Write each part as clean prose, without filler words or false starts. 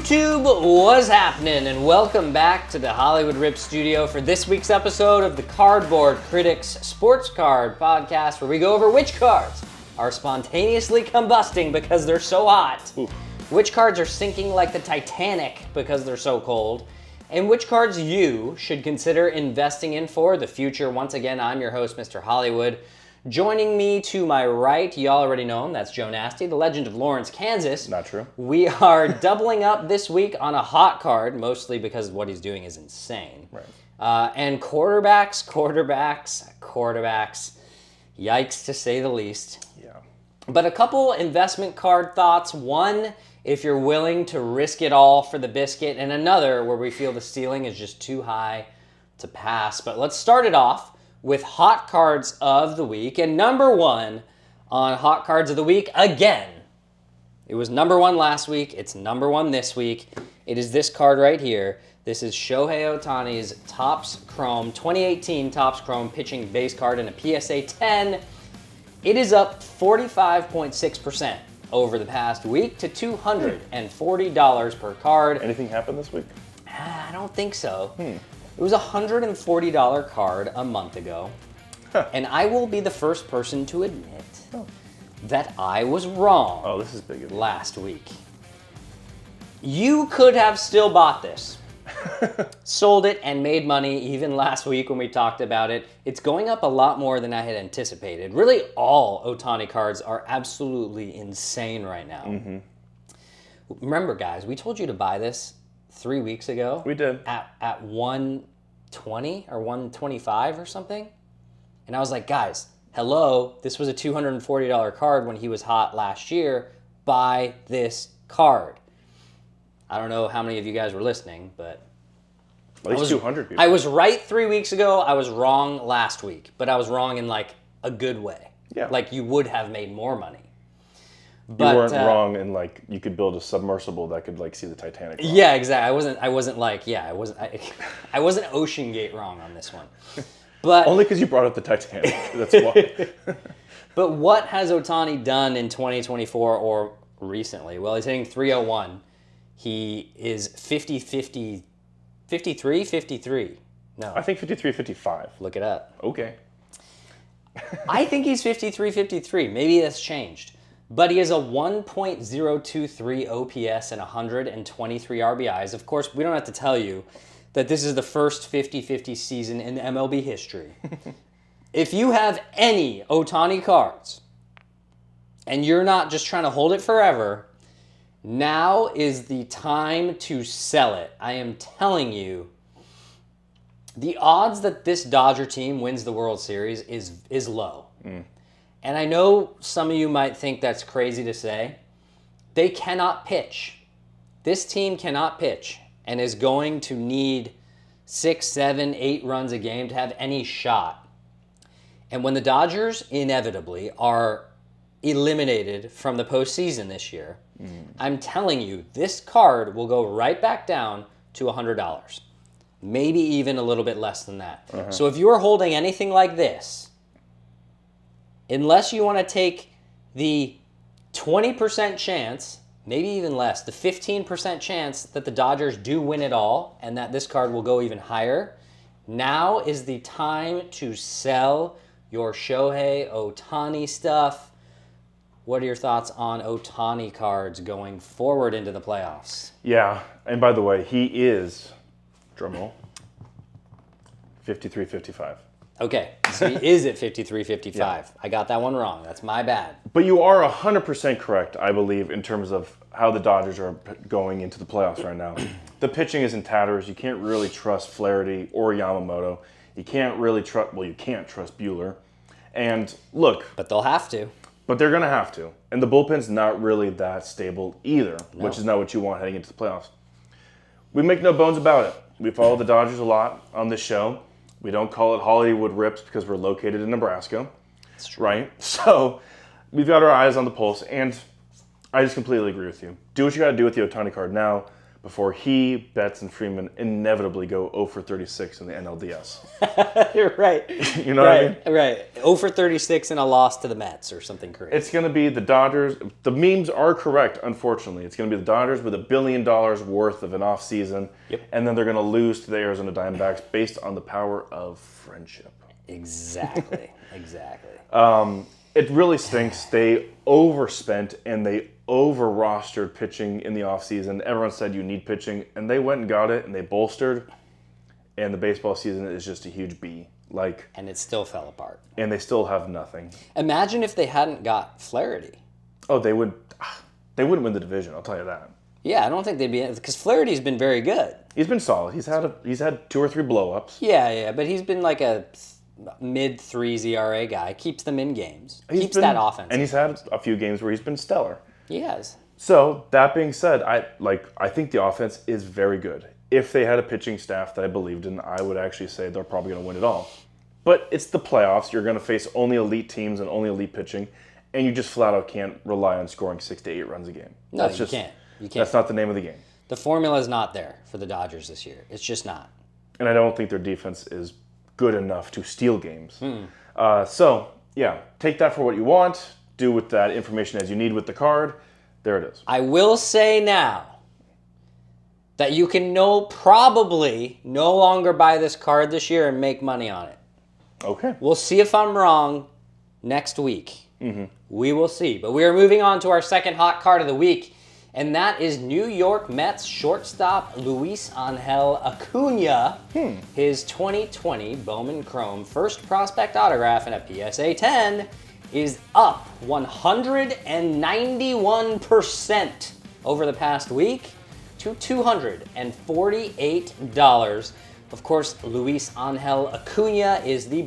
YouTube, what's happening? And welcome back to the Hollywood Rip Studio for this week's episode of the Cardboard Critics Sports Card Podcast, where we go over which cards are spontaneously combusting because they're so hot, which cards are sinking like the Titanic because they're so cold, and which cards you should consider investing in for the future. Once again, I'm your host, Mr. Hollywood. Joining me to my right, y'all already know him, that's Joe Nasty, the legend of Lawrence, Kansas. Not true. We are doubling up this week on a hot card, mostly because what he's doing is insane. Right. And quarterbacks. Yikes, to say the least. Yeah. But a couple investment card thoughts. One, if you're willing to risk it all for the biscuit, and another where we feel the ceiling is just too high to pass. But let's start it off with hot cards of the week. And number one on hot cards of the week, again, it was number one last week. It's number one this week. It is this card right here. This is Shohei Ohtani's Topps Chrome, 2018 Topps Chrome pitching base card in a PSA 10. It is up 45.6% over the past week to $240 per card. Anything happened this week? I don't think so. It was a $140 card a month ago, and I will be the first person to admit that I was wrong. Oh, this is big. Last week. You could have still bought this, sold it, and made money even last week when we talked about it. It's going up a lot more than I had anticipated. Really, all Ohtani cards are absolutely insane right now. Mm-hmm. Remember, guys, we told you to buy this 3 weeks ago. We did. At 120 or 125 or something. And I was like, guys, hello, this was a $240 card when he was hot last year. Buy this card. I don't know how many of you guys were listening, but at least 200 people. I was right 3 weeks ago. I was wrong last week, but I was wrong in like a good way. Yeah. Like you would have made more money. But, you weren't wrong in like you could build a submersible that could like see the Titanic. Wrong. Yeah, exactly. I wasn't Ocean Gate wrong on this one. But only because you brought up the Titanic. That's why. But what has Ohtani done in 2024 or recently? Well, he's hitting 301. He is 53. No. I think 53, 55. Look it up. Okay. I think he's 53. Maybe that's changed. But he has a 1.023 OPS and 123 RBIs. Of course, we don't have to tell you that this is the first 50-50 season in MLB history. If you have any Ohtani cards and you're not just trying to hold it forever, now is the time to sell it. I am telling you, the odds that this Dodger team wins the World Series is low. And I know some of you might think that's crazy to say. They cannot pitch. This team cannot pitch and is going to need 6, 7, 8 runs a game to have any shot. And when the Dodgers inevitably are eliminated from the postseason this year, I'm telling you, this card will go right back down to $100. Maybe even a little bit less than that. So if you're holding anything like this, unless you want to take the 20% chance, maybe even less, the 15% chance that the Dodgers do win it all and that this card will go even higher, now is the time to sell your Shohei Ohtani stuff. What are your thoughts on Ohtani cards going forward into the playoffs? Yeah, and by the way, he is, drumroll, 53, 55. Okay, so he is at 53-55. Yeah. I got that one wrong. That's my bad. But you are 100% correct, I believe, in terms of how the Dodgers are going into the playoffs right now. The pitching is in tatters. You can't really trust Flaherty or Yamamoto. You can't really trust, well, you can't trust Buehler. And look. But they'll have to. But they're going to have to. And the bullpen's not really that stable either, which is not what you want heading into the playoffs. We make no bones about it. We follow the Dodgers a lot on this show. We don't call it Hollywood Rips because we're located in Nebraska. That's true. Right? So we've got our eyes on the pulse, and I just completely agree with you. Do what you got to do with the Ohtani card now, before he, Betts, and Freeman inevitably go 0 for 36 in the NLDS. You're right. You know what I mean? Right. 0 for 36 and a loss to the Mets or something crazy. It's going to be the Dodgers. The memes are correct, unfortunately. It's going to be the Dodgers with $1 billion worth of an offseason. Yep. And then they're going to lose to the Arizona Diamondbacks based on the power of friendship. Exactly. Exactly. It really stinks. They overspent and they over-rostered pitching in the offseason. Everyone said you need pitching, and they went and got it, and they bolstered. And the baseball season is just a huge B. And it still fell apart. And they still have nothing. Imagine if they hadn't got Flaherty. Oh, they wouldn't win the division, I'll tell you that. Yeah, I don't think they'd be, because Flaherty's been very good. He's been solid. He's had 2 or 3 blow-ups. Yeah, but he's been like a mid-3s ERA guy. Keeps them in games. Keeps that offense. And he's had a few games where he's been stellar. He has. So, that being said, I think the offense is very good. If they had a pitching staff that I believed in, I would actually say they're probably going to win it all. But it's the playoffs. You're going to face only elite teams and only elite pitching, and you just flat out can't rely on scoring 6 to 8 runs a game. No, you can't. You can't. That's not the name of the game. The formula is not there for the Dodgers this year. It's just not. And I don't think their defense is good enough to steal games. So, yeah, take that for what you want. Do with that information as you need with the card. There it is. I will say now that you can probably no longer buy this card this year and make money on it. Okay. We'll see if I'm wrong next week. We will see. But we are moving on to our second hot card of the week, and that is New York Mets shortstop Luis Angel Acuna. His 2020 Bowman Chrome first prospect autograph in a PSA 10 is up 191% over the past week to $248. Of course, Luis Angel Acuna is the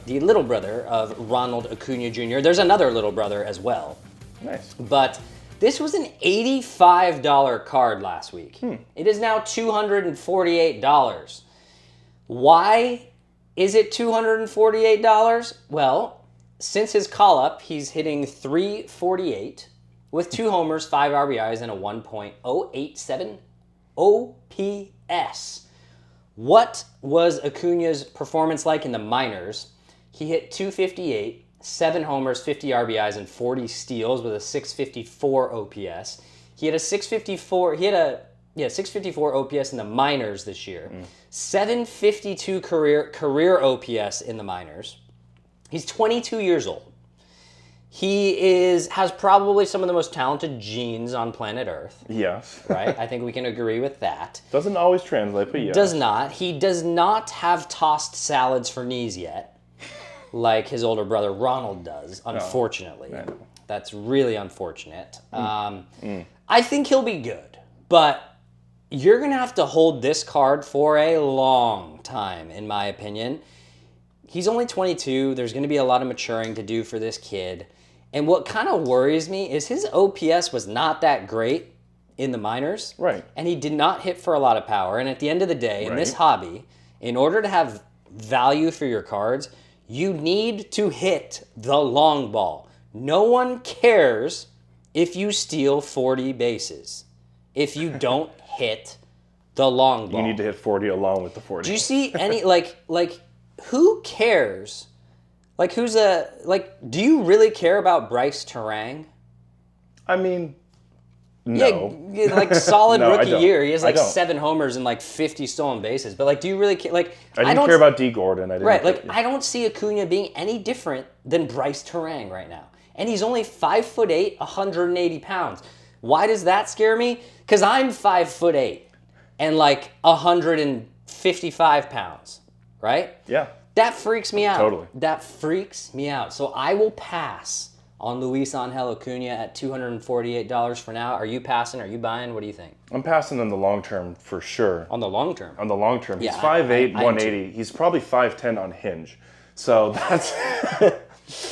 little brother of Ronald Acuna Jr. There's another little brother as well. Nice. But this was an $85 card last week. It is now $248. Why is it $248? Well, since his call-up, he's hitting .348 with 2 homers, 5 RBIs, and a 1.087 OPS. What was Acuna's performance like in the minors? He hit .258, 7 homers, 50 RBIs, and 40 steals with a .654 OPS. He had a .654 OPS in the minors this year. .752 career OPS in the minors. He's 22 years old. He has probably some of the most talented genes on planet Earth. Yes. Right? I think we can agree with that. Doesn't always translate, but yes. Does not. He does not have tossed salads for knees yet, like his older brother Ronald does, unfortunately. No. That's really unfortunate. I think he'll be good, but you're going to have to hold this card for a long time, in my opinion. He's only 22. There's going to be a lot of maturing to do for this kid. And what kind of worries me is his OPS was not that great in the minors. Right. And he did not hit for a lot of power. And at the end of the day, in this hobby, in order to have value for your cards, you need to hit the long ball. No one cares if you steal 40 bases if you don't hit the long ball. You need to hit 40 along with the 40. Do you see any, who cares? Do you really care about Bryce Terang? I mean, no. Yeah, solid No, I rookie don't. year. He has I don't. 7 homers and 50 stolen bases. But do you really care? I didn't care about D. Gordon. I didn't Right, I don't see Acuna being any different than Bryce Terang right now. And he's only 5'8", 180 pounds. Why does that scare me? Because I'm 5'8" and 155 pounds, right? Yeah. That freaks me out. Totally. That freaks me out. So I will pass on Luis Angel Acuna at $248 for now. Are you passing? Are you buying? What do you think? I'm passing on the long term for sure. On the long term? On the long term. He's Yeah, 5'8", I 180. He's probably 5'10" on Hinge. So that's...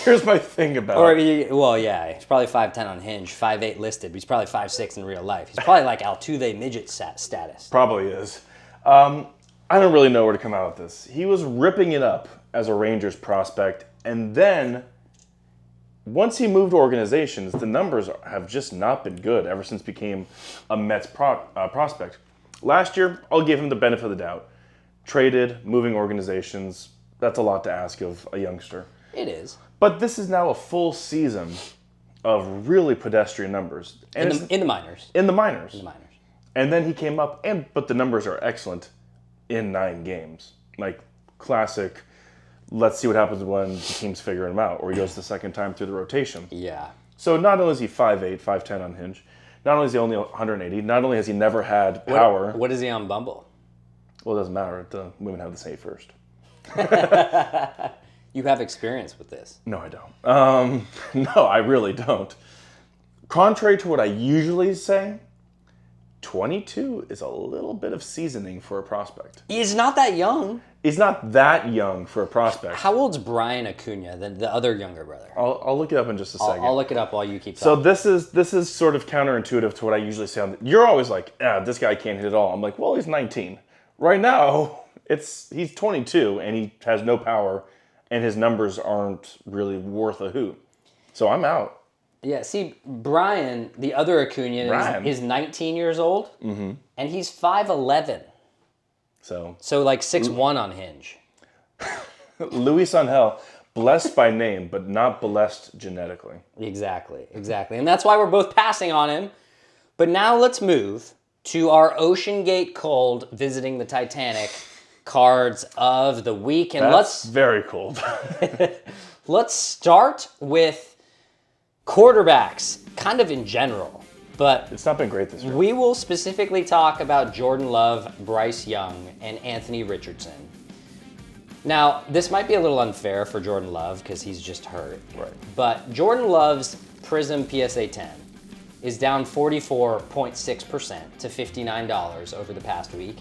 Here's my thing about it. He's probably 5'10" on Hinge, 5'8" listed, but he's probably 5'6" in real life. He's probably like Altuve midget status. Probably is. I don't really know where to come out with this. He was ripping it up as a Rangers prospect, and then once he moved organizations, the numbers have just not been good ever since became a Mets prospect. Last year, I'll give him the benefit of the doubt. Traded, moving organizations, that's a lot to ask of a youngster. It is. But this is now a full season of really pedestrian numbers. And In the minors. In the minors. In the minors. And then he came up, but the numbers are excellent in 9 games. Like, classic, let's see what happens when the team's figuring him out, or he goes the second time through the rotation. Yeah. So not only is he 5'8", 5'10" on Hinge, not only is he only 180, not only has he never had power. What is he on Bumble? Well, it doesn't matter. The women have the say first. You have experience with this. No, I don't. No, I really don't. Contrary to what I usually say, 22 is a little bit of seasoning for a prospect. He's not that young. He's not that young for a prospect. How old's Brian Acuna, the other younger brother? I'll look it up in just a second. I'll look it up while you keep So talking. this is sort of counterintuitive to what I usually say. You're always like, this guy can't hit it all. I'm like, well, he's 19. Right now, he's 22 and he has no power, and his numbers aren't really worth a hoot. So I'm out. Yeah, see, Brian, the other Acuna, is 19 years old, and he's 5'11". So like 6'1" on Hinge. Luis Angel, blessed by name, but not blessed genetically. Exactly. And that's why we're both passing on him. But now let's move to our Ocean Gate Cold visiting the Titanic cards of the week. And That's very cold. let's start with quarterbacks, kind of in general. But It's not been great this year. we will specifically talk about Jordan Love, Bryce Young, and Anthony Richardson. Now, this might be a little unfair for Jordan Love because he's just hurt. Right. But Jordan Love's Prism PSA 10 is down 44.6% to $59 over the past week.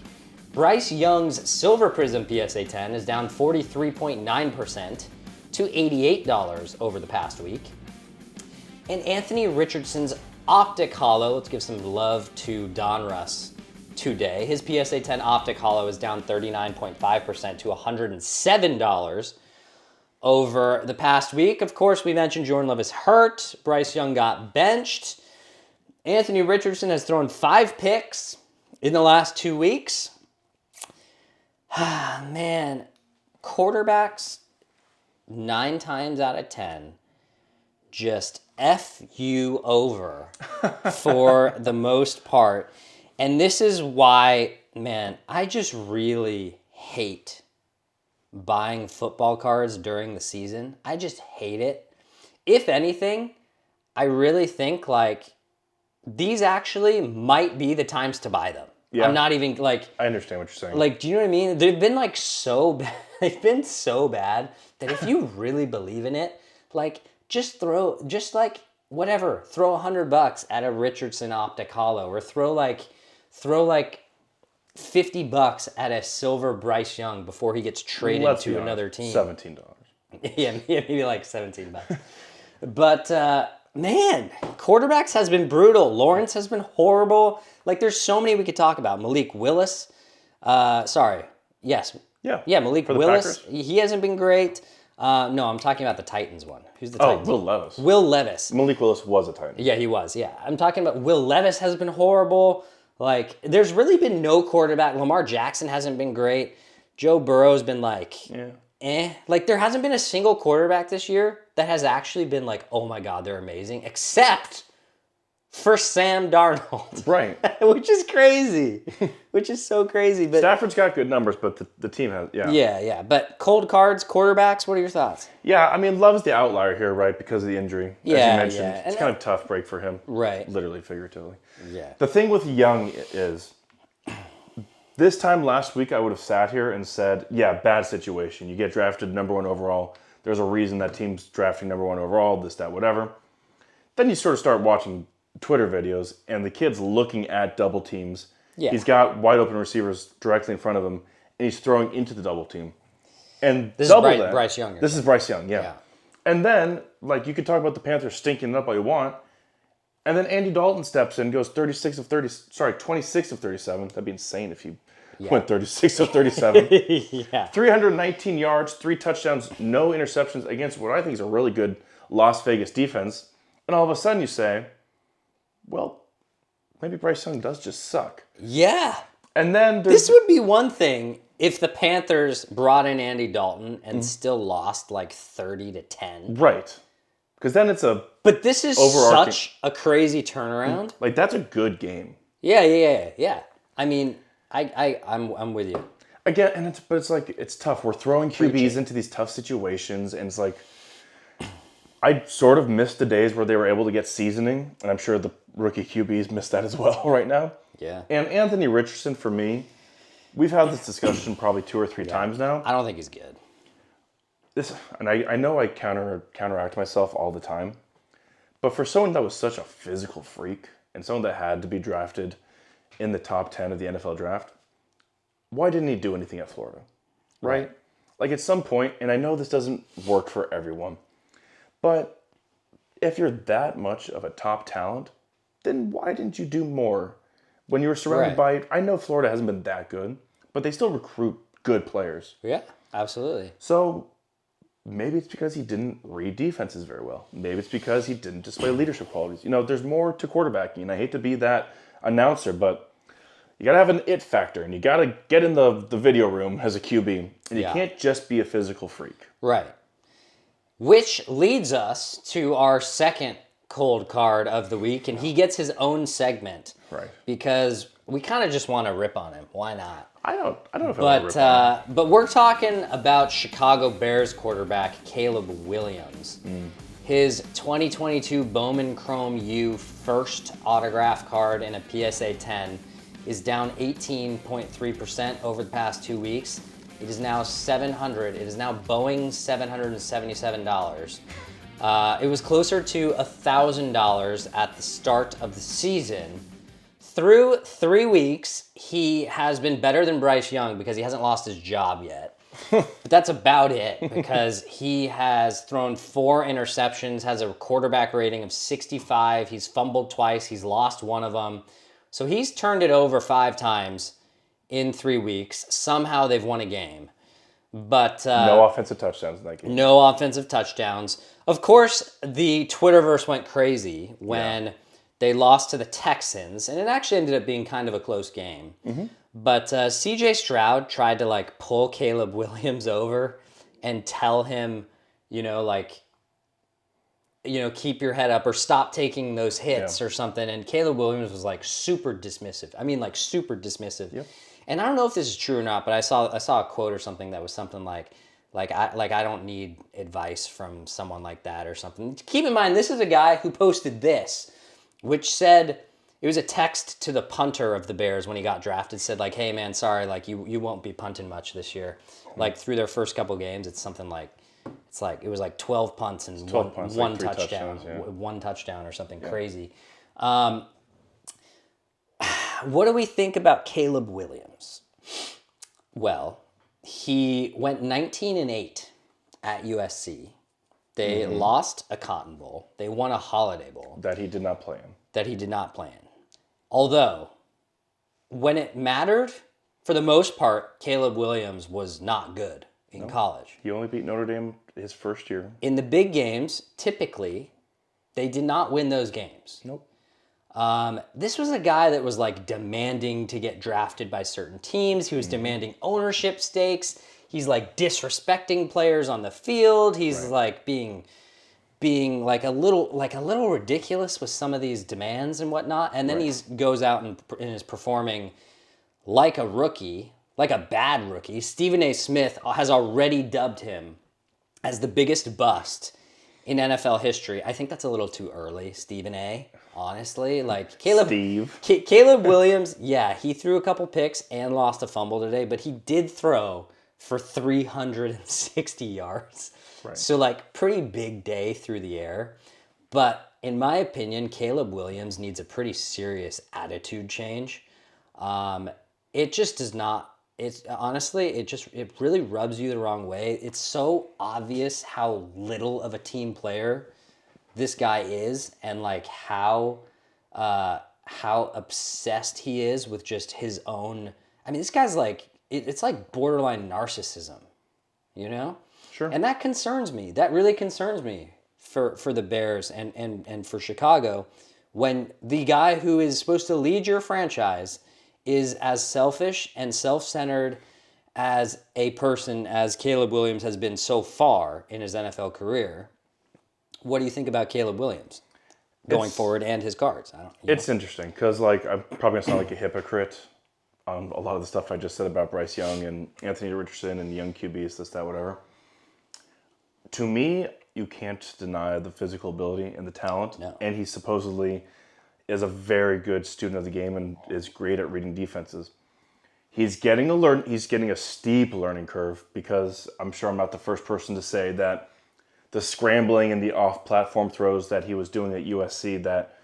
Bryce Young's Silver Prism PSA 10 is down 43.9% to $88 over the past week. And Anthony Richardson's Optic Hollow, let's give some love to Don Russ today. His PSA 10 Optic Hollow is down 39.5% to $107 over the past week. Of course, we mentioned Jordan Love is hurt. Bryce Young got benched. Anthony Richardson has thrown 5 picks in the last 2 weeks. Man, quarterbacks 9 times out of 10 just F you over for the most part. And this is why, man, I just really hate buying football cards during the season. I just hate it. If anything, I really think like these actually might be the times to buy them. Yeah. I'm not even like, I understand what you're saying. like, do you know what I mean? They've been like so bad. They've been so bad that if you really believe in it, like throw $100 at a Richardson Optic Hollow, or throw like $50 at a silver Bryce Young before he gets traded to another team. $17. Yeah, maybe like $17. But man, quarterbacks has been brutal. Lawrence has been horrible. Like, there's so many we could talk about. Malik Willis. Yeah, Malik Willis. Packers? He hasn't been great. No, I'm talking about the Titans one. Who's the Titans? Will Levis. Will Levis. Malik Willis was a Titan. Yeah, he was. Yeah, I'm talking about Will Levis has been horrible. Like, there's really been no quarterback. Lamar Jackson hasn't been great. Joe Burrow's been like, Like, there hasn't been a single quarterback this year that has actually been like, oh my God, they're amazing, except for Sam Darnold. Right. Which is crazy. Which is so crazy. But Stafford's got good numbers, but the team has, Yeah. But cold cards, quarterbacks, what are your thoughts? Yeah, I mean, Love's the outlier here, right, because of the injury. As you mentioned, it's kind of a tough break for him. Right. Literally, figuratively. Yeah. The thing with Young is, this time last week, I would have sat here and said, yeah, bad situation. You get drafted number 1 overall. There's a reason that team's drafting number 1 overall, this, that, whatever. Then you sort of start watching Twitter videos, and the kid's looking at double teams. Yeah. He's got wide open receivers directly in front of him, and he's throwing into the double team. And This double is that. Bryce Young. This is Bryce Young, yeah. And then, like, you could talk about the Panthers stinking it up all you want, and then Andy Dalton steps in, goes 26 of 37. That'd be insane if he went 36 of 37. 319 yards, 3 touchdowns, no interceptions against what I think is a really good Las Vegas defense, and all of a sudden you say, well, maybe Bryce Young does just suck. Yeah. And then This would be one thing if the Panthers brought in Andy Dalton and still lost like 30-10. right, because then it's a But this is overarching, such a crazy turnaround. like that's a good game. Yeah. I mean, I'm with you. Again, and it's like it's tough. We're throwing QBs into these tough situations, and it's like I sort of missed the days where they were able to get seasoning, and I'm sure the rookie QBs miss that as well right now. Yeah. And Anthony Richardson, for me, we've had this discussion probably 2 or 3 times now. I don't think he's good. And I know I counteract myself all the time, but for someone that was such a physical freak and someone that had to be drafted in the top 10 of the NFL draft, why didn't he do anything at Florida? Right? Like at some point, and I know this doesn't work for everyone, but if you're that much of a top talent, then why didn't you do more when you were surrounded by, I know Florida hasn't been that good, but they still recruit good players. Yeah, absolutely. So maybe it's because he didn't read defenses very well. Maybe it's because he didn't display leadership qualities. You know, there's more to quarterbacking, and I hate to be that announcer, but you got to have an it factor, and you got to get in the video room as a QB, and you can't just be a physical freak. Right. Which leads us to our second cold card of the week, and he gets his own segment. Right. Because we kind of just want to rip on him. Why not? I don't know if I want to rip on him. But we're talking about Chicago Bears quarterback Caleb Williams. His 2022 Bowman Chrome U first autograph card in a PSA 10 is down 18.3% over the past 2 weeks. It is now Boeing $777. It was closer to $1,000 at the start of the season. Through 3 weeks, he has been better than Bryce Young because he hasn't lost his job yet. But that's about it because he has thrown 4 interceptions, has a quarterback rating of 65. He's fumbled twice. He's lost one of them. So he's turned it over 5 times in 3 weeks. Somehow they've won a game. But no offensive touchdowns in that game. No offensive touchdowns. Of course, the Twitterverse went crazy when they lost to the Texans, and it actually ended up being kind of a close game. But CJ Stroud tried to pull Caleb Williams over and tell him, keep your head up or stop taking those hits or something. And Caleb Williams was super dismissive. I mean, super dismissive. Yep. And I don't know if this is true or not, but I saw a quote or something that was something like I don't need advice from someone like that or something. Keep in mind, this is a guy who posted this, which said, it was a text to the punter of the Bears when he got drafted, said hey man, sorry, you won't be punting much this year. Through their first couple games, it's something it was 12 punts and 12 punts, one 3 touchdown, touchdowns, one touchdown or something crazy. What do we think about Caleb Williams? Well, he went 19-8 at USC. They lost a Cotton Bowl. They won a Holiday Bowl. That he did not play in. Although, when it mattered, for the most part, Caleb Williams was not good in college. He only beat Notre Dame his first year. In the big games, typically, they did not win those games. Nope. This was a guy that was demanding to get drafted by certain teams. He was demanding ownership stakes. He's disrespecting players on the field. He's being a little ridiculous with some of these demands and whatnot. And then he goes out and is performing like a rookie, like a bad rookie. Stephen A. Smith has already dubbed him as the biggest bust in NFL history. I think that's a little too early, Stephen A. Honestly, Caleb Williams, he threw a couple picks and lost a fumble today, but he did throw for 360 yards. Right. So pretty big day through the air. But in my opinion, Caleb Williams needs a pretty serious attitude change. It just does not. It's honestly, it really rubs you the wrong way. It's so obvious how little of a team player this guy is, and how obsessed he is with just his own. I mean, this guy's it's borderline narcissism, Sure. And that concerns me. That really concerns me for the Bears and for Chicago when the guy who is supposed to lead your franchise is as selfish and self-centered as a person as Caleb Williams has been so far in his NFL career. What do you think about Caleb Williams going forward and his cards? It's interesting because, like, I'm probably going to sound like a hypocrite on a lot of the stuff I just said about Bryce Young and Anthony Richardson and young QBs, this, that, whatever. To me, you can't deny the physical ability and the talent. No. And he supposedly is a very good student of the game and is great at reading defenses. He's getting a steep learning curve because I'm sure I'm not the first person to say that the scrambling and the off-platform throws that he was doing at USC that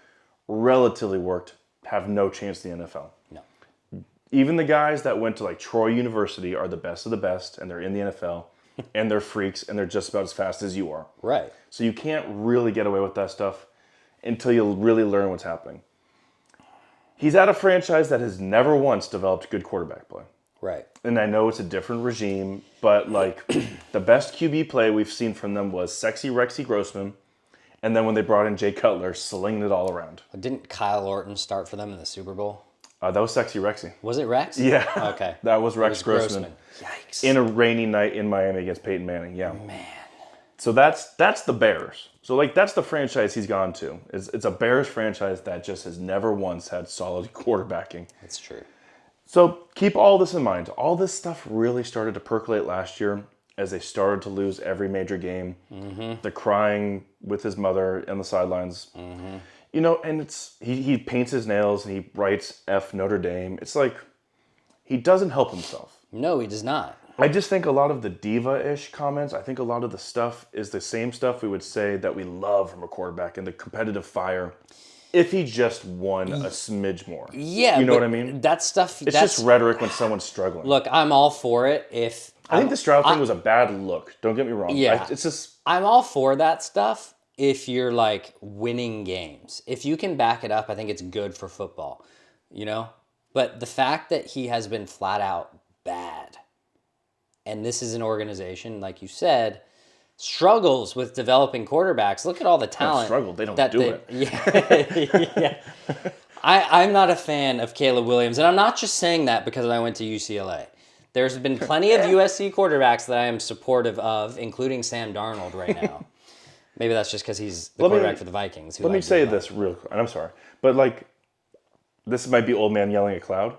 relatively worked have no chance in the NFL. No. Even the guys that went to like Troy University are the best of the best and they're in the NFL and they're freaks and they're just about as fast as you are. Right. So you can't really get away with that stuff until you really learn what's happening. He's at a franchise that has never once developed good quarterback play. Right. And I know it's a different regime, but like the best QB play we've seen from them was sexy Rexy Grossman, and then when they brought in Jay Cutler, slinging it all around. Didn't Kyle Orton start for them in the Super Bowl? That was sexy Rexy. Was it Rex? Yeah. Okay. That was Rex Grossman. Yikes. In a rainy night in Miami against Peyton Manning, yeah. Man. So that's the Bears. So like that's the franchise he's gone to. It's a Bears franchise that just has never once had solid quarterbacking. That's true. So keep all this in mind. All this stuff really started to percolate last year as they started to lose every major game. Mm-hmm. The crying with his mother on the sidelines. Mm-hmm. You know, and it's he paints his nails and he writes F Notre Dame. It's like he doesn't help himself. No, he does not. I just think a lot of the diva-ish comments, I think a lot of the stuff is the same stuff we would say that we love from a quarterback and the competitive fire if he just won a smidge more. Yeah. You know what I mean? That stuff... It's just rhetoric when someone's struggling. Look, I'm all for it if... I think the Stroud thing was a bad look. Don't get me wrong. Yeah. It's just... I'm all for that stuff if you're, like, winning games. If you can back it up, I think it's good for football, you know? But the fact that he has been flat out bad... And this is an organization, like you said, struggles with developing quarterbacks. Look at all the talent. Struggle. They don't do it. Yeah. I'm not a fan of Caleb Williams. And I'm not just saying that because I went to UCLA. There's been plenty of USC quarterbacks that I am supportive of, including Sam Darnold right now. Maybe that's just because he's the quarterback for the Vikings. Let me say this real quick. And I'm sorry. But, like, this might be old man yelling at cloud.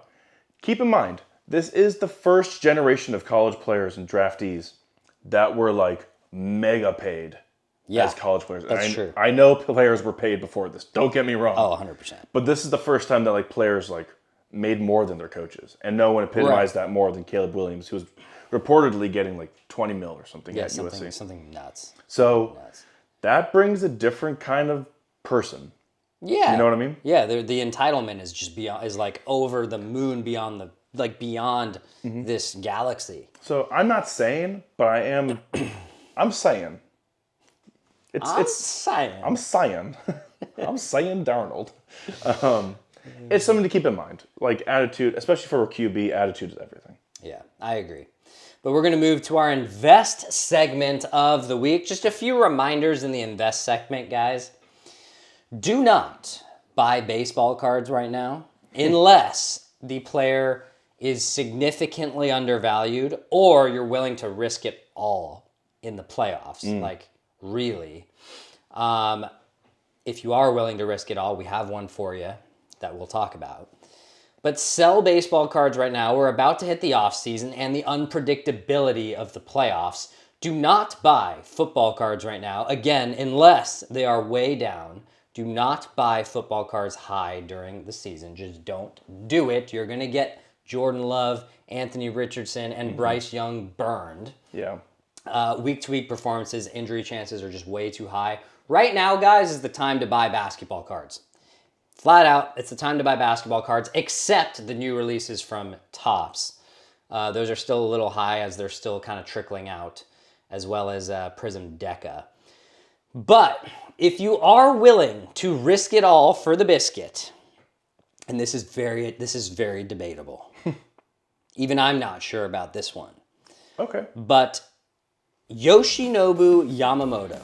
Keep in mind, this is the first generation of college players and draftees that were like mega paid as college players. That's true. I know players were paid before this. Don't get me wrong. Oh, 100%. But this is the first time that like players like made more than their coaches, and no one epitomized that more than Caleb Williams, who was reportedly getting like $20 million or something at USC. Something nuts. So that brings a different kind of person. Yeah. You know what I mean? Yeah. The entitlement is just is like over the moon, beyond this galaxy. So I'm not saying, but I am. I'm saying. I'm saying. I'm saying Darnold. It's something to keep in mind. Like attitude, especially for a QB, attitude is everything. Yeah, I agree. But we're going to move to our invest segment of the week. Just a few reminders in the invest segment, guys. Do not buy baseball cards right now unless the player is significantly undervalued or you're willing to risk it all in the playoffs. Like, really. If you are willing to risk it all, we have one for you that we'll talk about. But sell baseball cards right now. We're about to hit the offseason and the unpredictability of the playoffs. Do not buy football cards right now, again, unless they are way down. Do not buy football cards high during the season. Just don't do it. You're going to get Jordan Love, Anthony Richardson, and Bryce Young burned. Yeah. Week-to-week performances, injury chances are just way too high. Right now, guys, is the time to buy basketball cards. Flat out, it's the time to buy basketball cards, except the new releases from Topps. Those are still a little high as they're still kind of trickling out, as well as Prism Deca. But if you are willing to risk it all for the biscuit, and this is very debatable. Even I'm not sure about this one. Okay. But Yoshinobu Yamamoto,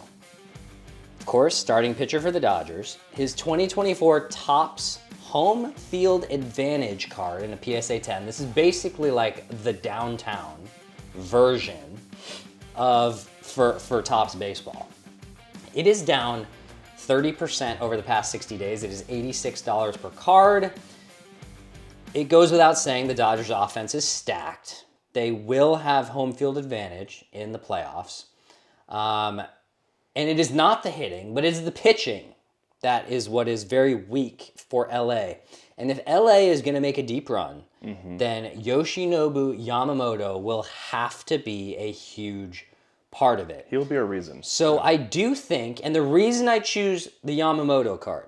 course, starting pitcher for the Dodgers. His 2024 Topps Home Field Advantage card in a PSA 10. This is basically like the downtown version of for Topps baseball. It is down 30% over the past 60 days. It is $86 per card. It goes without saying the Dodgers offense is stacked. They will have home field advantage in the playoffs. And it is not the hitting, but it's the pitching that is what is very weak for LA. And if LA is going to make a deep run, then Yoshinobu Yamamoto will have to be a huge part of it. He'll be a reason. So I do think, and the reason I choose the Yamamoto card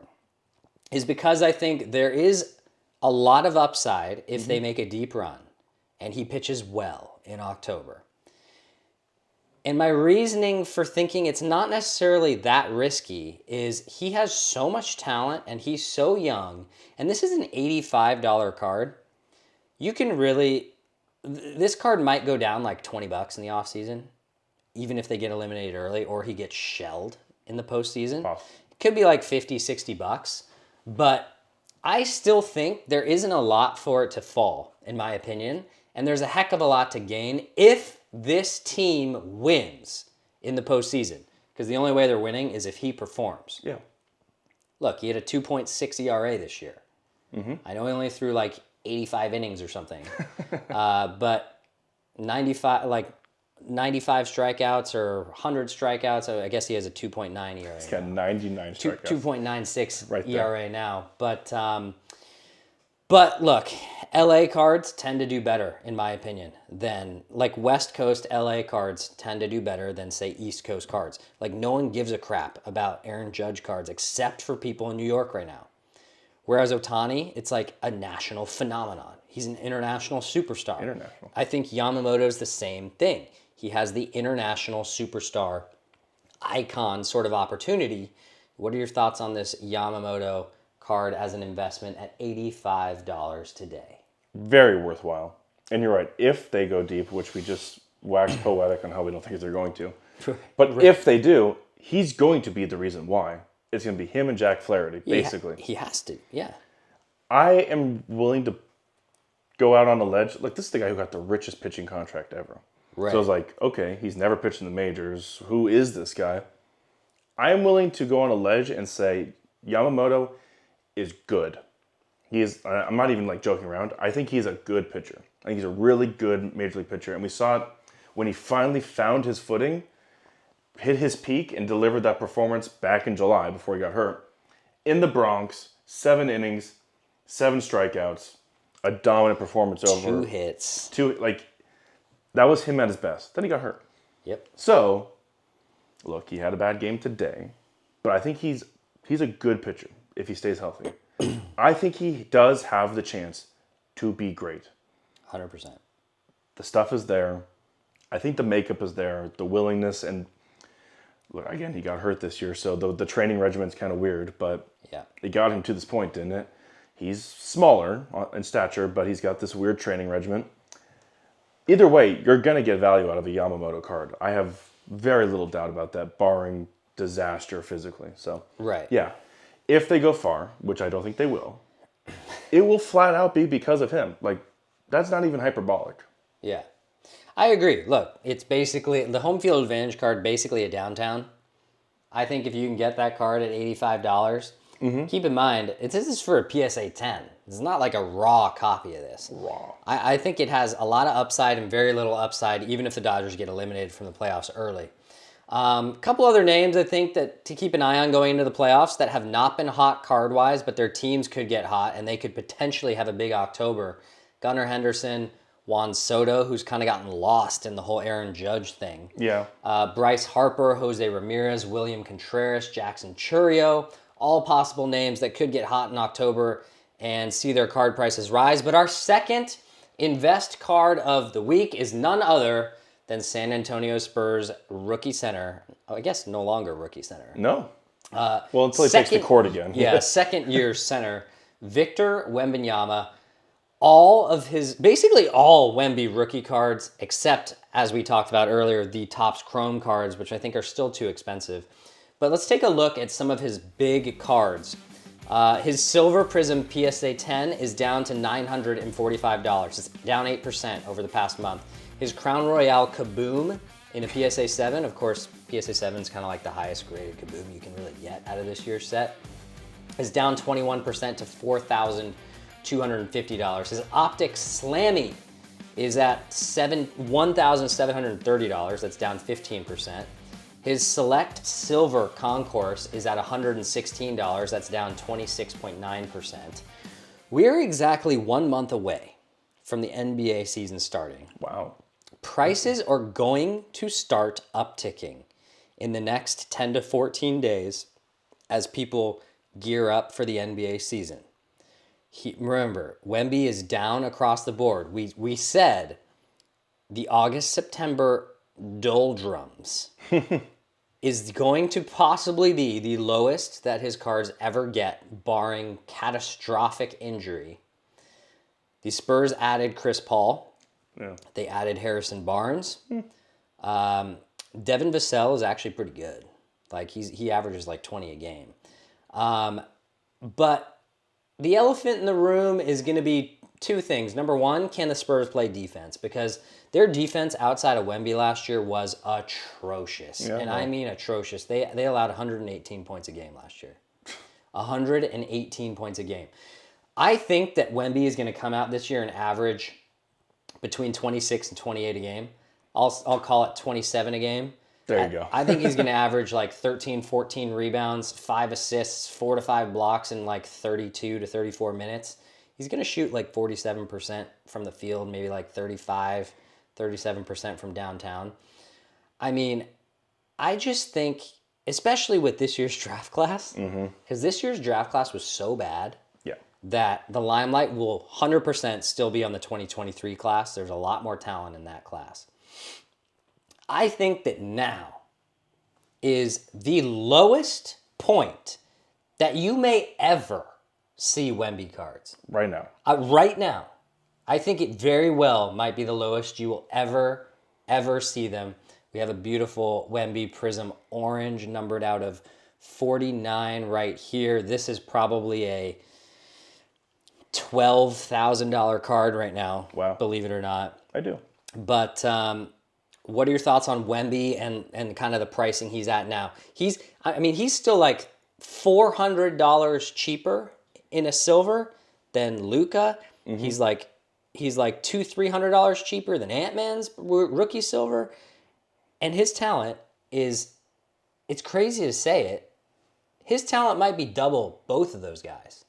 is because I think there is a lot of upside if they make a deep run and he pitches well in October. And my reasoning for thinking it's not necessarily that risky is he has so much talent and he's so young. And this is an $85 card. You can really, this card might go down like $20 in the offseason, even if they get eliminated early or he gets shelled in the postseason. Wow. It could be like $50-$60. But I still think there isn't a lot for it to fall, in my opinion. And there's a heck of a lot to gain if this team wins in the postseason. Because the only way they're winning is if he performs. Yeah. Look, he had a 2.6 ERA this year. I know he only threw like 85 innings or something. But 95 strikeouts or 100 strikeouts. I guess he has a 2.9 ERA. He's got 99 strikeouts. 2.96 Right there. ERA now. But look, LA cards tend to do better, in my opinion, than like West Coast LA cards tend to do better than, say, East Coast cards. Like no one gives a crap about Aaron Judge cards except for people in New York right now. Whereas Ohtani, it's like a national phenomenon. He's an international superstar. International. I think Yamamoto's the same thing. He has the international superstar icon sort of opportunity. What are your thoughts on this Yamamoto card as an investment at $85 today? Very worthwhile. And you're right. If they go deep, which we just waxed poetic on how we don't think they're going to. But if they do, he's going to be the reason why. It's going to be him and Jack Flaherty, basically. He has to, yeah. I am willing to go out on a ledge. Like, this is the guy who got the richest pitching contract ever. Right. So I was like, okay, he's never pitched in the majors. Who is this guy? I am willing to go on a ledge and say Yamamoto is good. He is. I'm not even like joking around. I think he's a good pitcher. I think he's a really good major league pitcher. And we saw it when he finally found his footing, hit his peak, and delivered that performance back in July before he got hurt. In the Bronx, 7 innings, 7 strikeouts, a dominant performance over 2 hits. That was him at his best. Then he got hurt. Yep. So, look, he had a bad game today, but I think he's a good pitcher if he stays healthy. I think he does have the chance to be great. 100%. The stuff is there. I think the makeup is there, the willingness, and look, again, he got hurt this year, so the training regimen's kind of weird, but Yeah. it got him to this point, didn't it? He's smaller in stature, but he's got this weird training regimen. Either way, you're going to get value out of a Yamamoto card. I have very little doubt about that, barring disaster physically. So, Right. yeah. If they go far, which I don't think they will, it will flat out be because of him. Like, that's not even hyperbolic. Yeah. I agree. Look, it's basically the home field advantage card, basically a downtown. I think if you can get that card at $85, keep in mind, this is for a PSA 10. It's not like a raw copy of this. Raw. I think it has a lot of upside and very little upside, even if the Dodgers get eliminated from the playoffs early. A couple other names I think that to keep an eye on going into the playoffs that have not been hot card-wise, but their teams could get hot and they could potentially have a big October. Gunnar Henderson, Juan Soto, who's kind of gotten lost in the whole Aaron Judge thing. Yeah. Bryce Harper, Jose Ramirez, William Contreras, Jackson Chourio, all possible names that could get hot in October and see their card prices rise. But our second invest card of the week is none other than San Antonio Spurs rookie center. Oh, I guess no longer rookie center. No. Well, until he takes the court again. Yeah, second year center, Victor Wembanyama. Basically all Wemby rookie cards, except, as we talked about earlier, the Topps Chrome cards, which I think are still too expensive. But let's take a look at some of his big cards. His Silver Prism PSA 10 is down to $945. It's down 8% over the past month. His Crown Royale Kaboom in a PSA 7, of course, PSA 7 is kind of like the highest graded Kaboom you can really get out of this year's set, is down 21% to $4,250. His Optic Slammy is at $1,730. That's down 15%. His Select Silver Concourse is at $116. That's down 26.9%. We're exactly 1 month away from the NBA season starting. Wow. Prices are going to start upticking in the next 10 to 14 days as people gear up for the NBA season. Remember, Wemby is down across the board. We said the August-September doldrums is going to possibly be the lowest that his cards ever get, barring catastrophic injury. The Spurs added Chris Paul. Yeah. They added Harrison Barnes. Devin Vassell is actually pretty good. Like he averages like 20 a game. But the elephant in the room is going to be two things. Number one, can the Spurs play defense? Because their defense outside of Wemby last year was atrocious. Yeah, and I mean atrocious. They allowed 118 points a game last year. 118 points a game. I think that Wemby is going to come out this year and average between 26 and 28 a game. I'll call it 27 a game. There you go. I think he's going to average like 13, 14 rebounds, 5 assists, 4 to 5 blocks in like 32 to 34 minutes. He's going to shoot like 47% from the field, maybe like 35, 37% from downtown. I mean, I just think, especially with this year's draft class, because this year's draft class was so bad that the limelight will 100% still be on the 2023 class. There's a lot more talent in that class. I think that now is the lowest point that you may ever see Wemby cards. Right now. Right now. I think it very well might be the lowest you will ever see them. We have a beautiful Wemby Prism Orange numbered out of 49 right here. This is probably a $12,000 card right now. Wow. Believe it or not. I do. But what are your thoughts on Wemby and kind of the pricing he's at now? He's still like $400 cheaper in a silver than Luka. He's like $200-300 cheaper than Ant-Man's rookie silver. And his talent is, it's crazy to say it, his talent might be double both of those guys.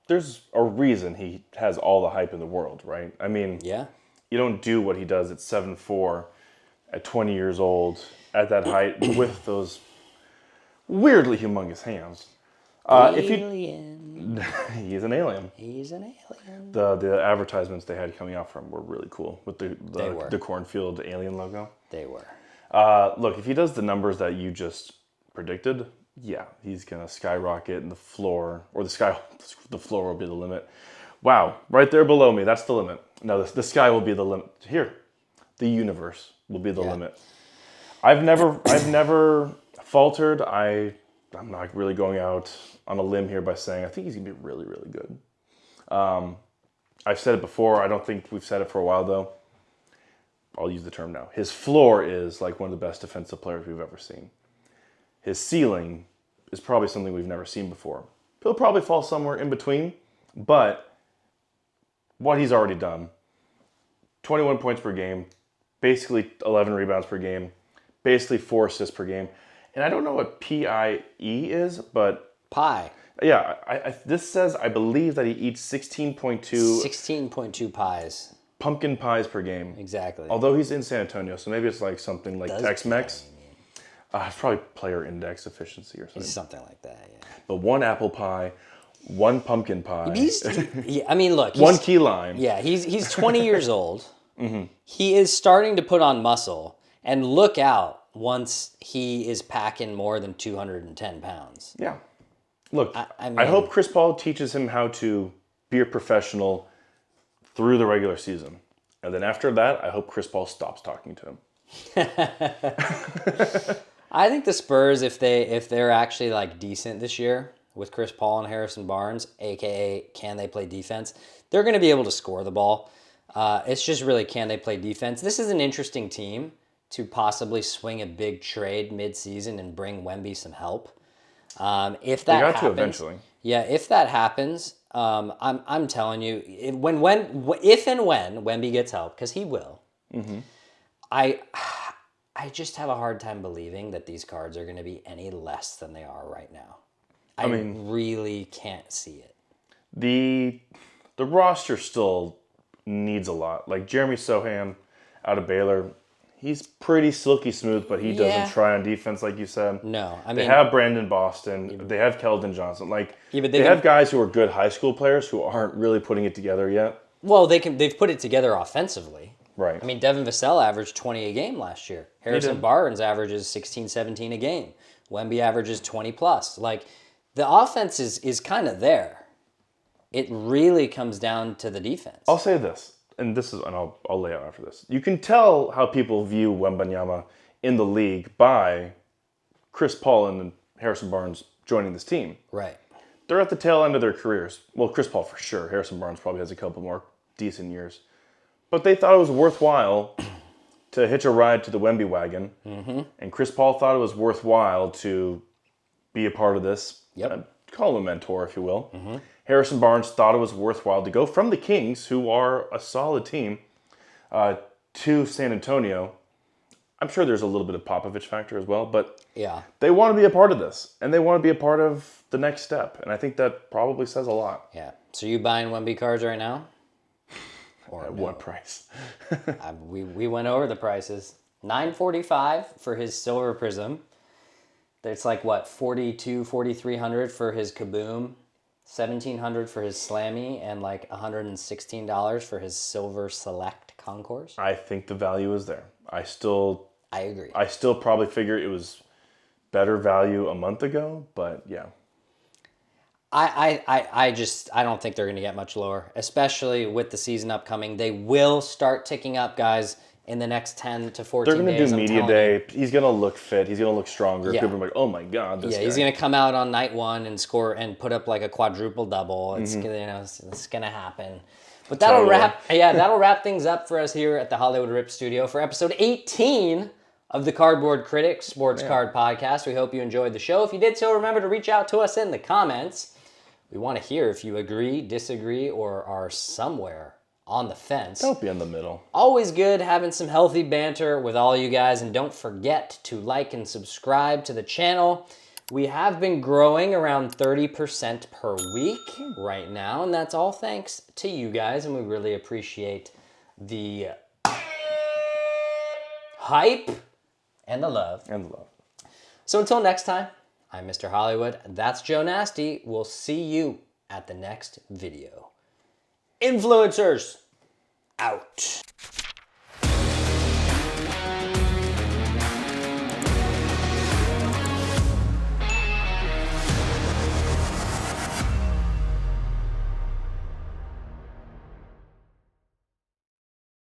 There's a reason he has all the hype in the world, right? I mean, Yeah. you don't do what he does at 7'4", at 20 years old, at that height, with those weirdly humongous hands. Alien. He's an alien. He's an alien. The advertisements they had coming out from him were really cool with They were. the cornfield alien logo. They were. Look, if he does the numbers that you just predicted, yeah, he's gonna skyrocket, and the floor will be the limit. Wow, right there below me, that's the limit. No, the sky will be the limit. Here, the universe will be the limit. I've never faltered. I'm not really going out on a limb here by saying I think he's gonna be really, really good. I've said it before. I don't think we've said it for a while though. I'll use the term now. His floor is like one of the best defensive players we've ever seen. His ceiling is probably something we've never seen before. He'll probably fall somewhere in between, but what he's already done, 21 points per game, basically 11 rebounds per game, basically 4 assists per game. And I don't know what PIE is, but... Pie. Yeah, this says, I believe that he eats 16.2 pies. pumpkin pies per game. Exactly. Although he's in San Antonio, so maybe it's like something like Tex-Mex. It's probably player index efficiency or something. Something like that, yeah. But 1 apple pie, 1 pumpkin pie. Look. 1 key lime. Yeah, he's 20 years old. He is starting to put on muscle. And look out once he is packing more than 210 pounds. Yeah. Look, I I hope Chris Paul teaches him how to be a professional through the regular season. And then after that, I hope Chris Paul stops talking to him. I think the Spurs, if they're actually like decent this year with Chris Paul and Harrison Barnes, aka can they play defense, they're going to be able to score the ball. It's just really can they play defense. This is an interesting team to possibly swing a big trade mid-season and bring Wemby some help. If that got happens, to eventually. Yeah, if that happens, I'm telling you, if and when Wemby gets help, because he will, I just have a hard time believing that these cards are going to be any less than they are right now. I mean, really can't see it. The roster still needs a lot. Like Jeremy Sohan out of Baylor, he's pretty silky smooth, but he doesn't try on defense like you said. No, I mean they have Brandon Boston, they have Keldon Johnson. Like but they have guys who are good high school players who aren't really putting it together yet. Well, they've put it together offensively. Right. I mean, Devin Vassell averaged 20 a game last year. Harrison Barnes averages 16, 17 a game. Wemby averages 20 plus. Like, the offense is kind of there. It really comes down to the defense. I'll say this, and I'll lay out after this. You can tell how people view Wembanyama in the league by Chris Paul and Harrison Barnes joining this team. Right. They're at the tail end of their careers. Well, Chris Paul for sure. Harrison Barnes probably has a couple more decent years. But they thought it was worthwhile to hitch a ride to the Wemby wagon. Mm-hmm. And Chris Paul thought it was worthwhile to be a part of this. Yep. Call him a mentor, if you will. Mm-hmm. Harrison Barnes thought it was worthwhile to go from the Kings, who are a solid team, to San Antonio. I'm sure there's a little bit of Popovich factor as well, but they want to be a part of this. And they want to be a part of the next step. And I think that probably says a lot. Yeah. So you buying Wemby cards right now? Or at what price? we went over the prices. $945 for his Silver Prism. It's like, what, $4,300 for his Kaboom, $1,700 for his Slammy, and like $116 for his Silver Select Concourse. I think the value is there. I agree. I still probably figure it was better value a month ago, but yeah. I don't think they're going to get much lower, especially with the season upcoming. They will start ticking up, guys, in the next 10 to 14 days. They're going to do media day. He's going to look fit. He's going to look stronger. Yeah. People are like, oh my God, this guy. He's going to come out on night one and score and put up like a quadruple double. It's it's going to happen. But that'll wrap things up for us here at the Hollywood Rip Studio for episode 18 of the Cardboard Critics Sports Card Podcast. We hope you enjoyed the show. If you did so, remember to reach out to us in the comments. We want to hear if you agree, disagree, or are somewhere on the fence. Don't be in the middle. Always good having some healthy banter with all you guys. And don't forget to like and subscribe to the channel. We have been growing around 30% per week right now. And that's all thanks to you guys. And we really appreciate the hype and the love. So until next time, I'm Mr. Hollywood. That's Joe Nasty. We'll see you at the next video. Influencers, out.